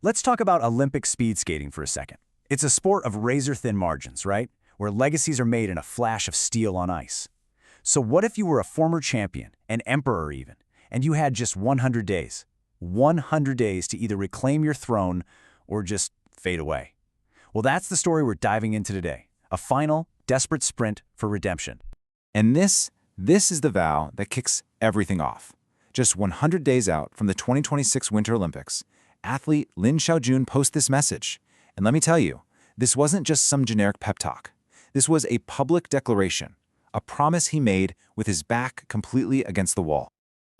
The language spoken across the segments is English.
Let's talk about Olympic speed skating for a second. It's a sport of razor-thin margins, right? Where legacies are made in a flash of steel on ice. So what if you were a former champion, an emperor even, and you had just 100 days? 100 days to either reclaim your throne or just fade away. Well, that's the story we're diving into today. A final, desperate sprint for redemption. And this is the vow that kicks everything off. Just 100 days out from the 2026 Winter Olympics, athlete Lin Xiaojun posts this message. And let me tell you, this wasn't just some generic pep talk. This was a public declaration, a promise he made with his back completely against the wall.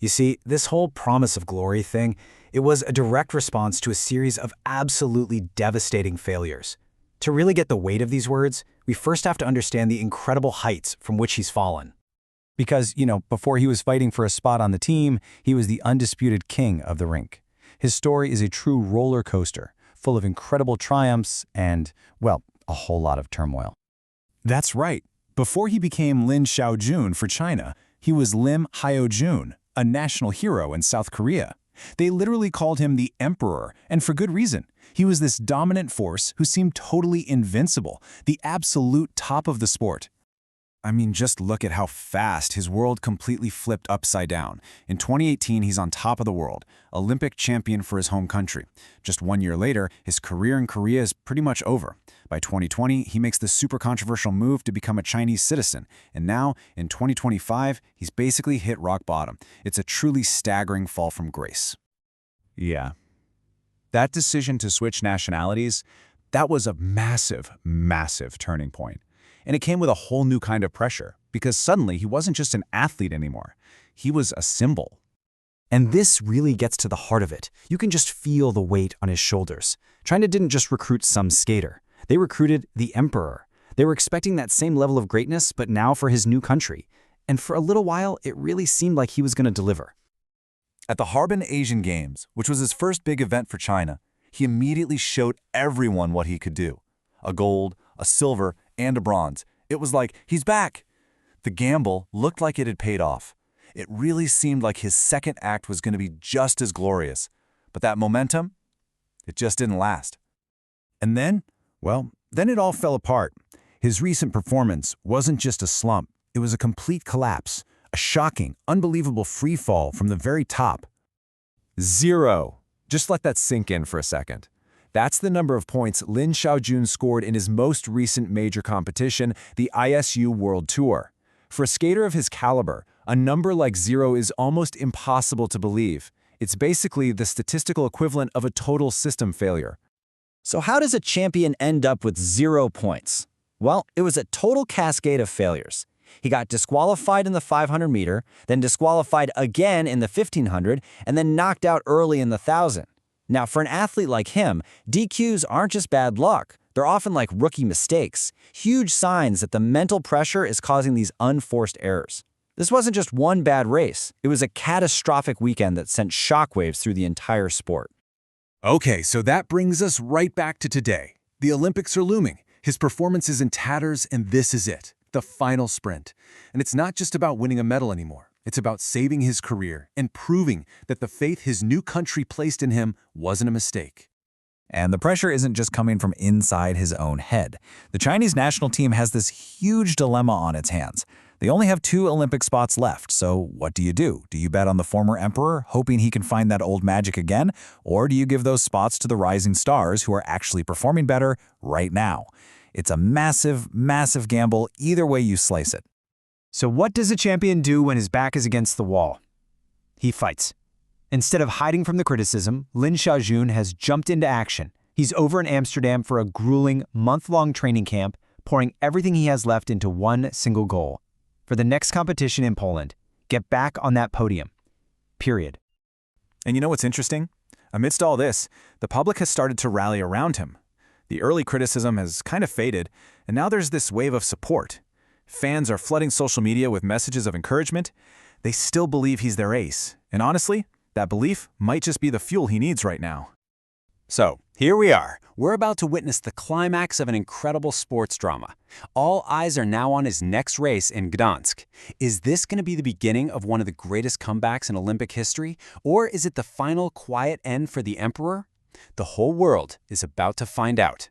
You see, this whole promise of glory thing, it was a direct response to a series of absolutely devastating failures. To really get the weight of these words, we first have to understand the incredible heights from which he's fallen. Because, before he was fighting for a spot on the team, he was the undisputed king of the rink. His story is a true roller coaster, full of incredible triumphs and, well, a whole lot of turmoil. That's right. Before he became Lin Xiaojun for China, he was Lim Hyo-jun, a national hero in South Korea. They literally called him the Emperor, and for good reason. He was this dominant force who seemed totally invincible, the absolute top of the sport. I mean, just look at how fast his world completely flipped upside down. In 2018, he's on top of the world, Olympic champion for his home country. Just 1 year later, his career in Korea is pretty much over. By 2020, he makes the super controversial move to become a Chinese citizen. And now, in 2025, he's basically hit rock bottom. It's a truly staggering fall from grace. Yeah. That decision to switch nationalities, that was a massive, massive turning point. And it came with a whole new kind of pressure, because suddenly he wasn't just an athlete anymore. He was a symbol. And this really gets to the heart of it. You can just feel the weight on his shoulders. China didn't just recruit some skater. They recruited the emperor. They were expecting that same level of greatness, but now for his new country. And for a little while, it really seemed like he was going to deliver. At the Harbin Asian Games, which was his first big event for China, he immediately showed everyone what he could do. A gold, a silver, and a bronze. It was like, he's back! The gamble looked like it had paid off. It really seemed like his second act was going to be just as glorious. But that momentum, it just didn't last. And then, well, then it all fell apart. His recent performance wasn't just a slump. It was a complete collapse, a shocking, unbelievable free fall from the very top. 0. Just let that sink in for a second. That's the number of points Lin Xiaojun scored in his most recent major competition, the ISU World Tour. For a skater of his caliber, a number like 0 is almost impossible to believe. It's basically the statistical equivalent of a total system failure. So how does a champion end up with 0 points? Well, it was a total cascade of failures. He got disqualified in the 500 meter, then disqualified again in the 1500, and then knocked out early in the 1000. Now, for an athlete like him, DQs aren't just bad luck. They're often like rookie mistakes, huge signs that the mental pressure is causing these unforced errors. This wasn't just one bad race. It was a catastrophic weekend that sent shockwaves through the entire sport. Okay, so that brings us right back to today. The Olympics are looming. His performance is in tatters, and this is it, the final sprint. And it's not just about winning a medal anymore. It's about saving his career and proving that the faith his new country placed in him wasn't a mistake. And the pressure isn't just coming from inside his own head. The Chinese national team has this huge dilemma on its hands. They only have 2 Olympic spots left, so what do? Do you bet on the former emperor, hoping he can find that old magic again? Or do you give those spots to the rising stars who are actually performing better right now? It's a massive, massive gamble either way you slice it. So what does a champion do when his back is against the wall? He fights. Instead of hiding from the criticism, Lin Xiaojun has jumped into action. He's over in Amsterdam for a grueling, month-long training camp, pouring everything he has left into one single goal. For the next competition in Poland, get back on that podium. Period. And you know what's interesting? Amidst all this, the public has started to rally around him. The early criticism has kind of faded, and now there's this wave of support. Fans are flooding social media with messages of encouragement. They still believe he's their ace. And honestly, that belief might just be the fuel he needs right now. So, here we are. We're about to witness the climax of an incredible sports drama. All eyes are now on his next race in Gdansk. Is this going to be the beginning of one of the greatest comebacks in Olympic history? Or is it the final quiet end for the Emperor? The whole world is about to find out.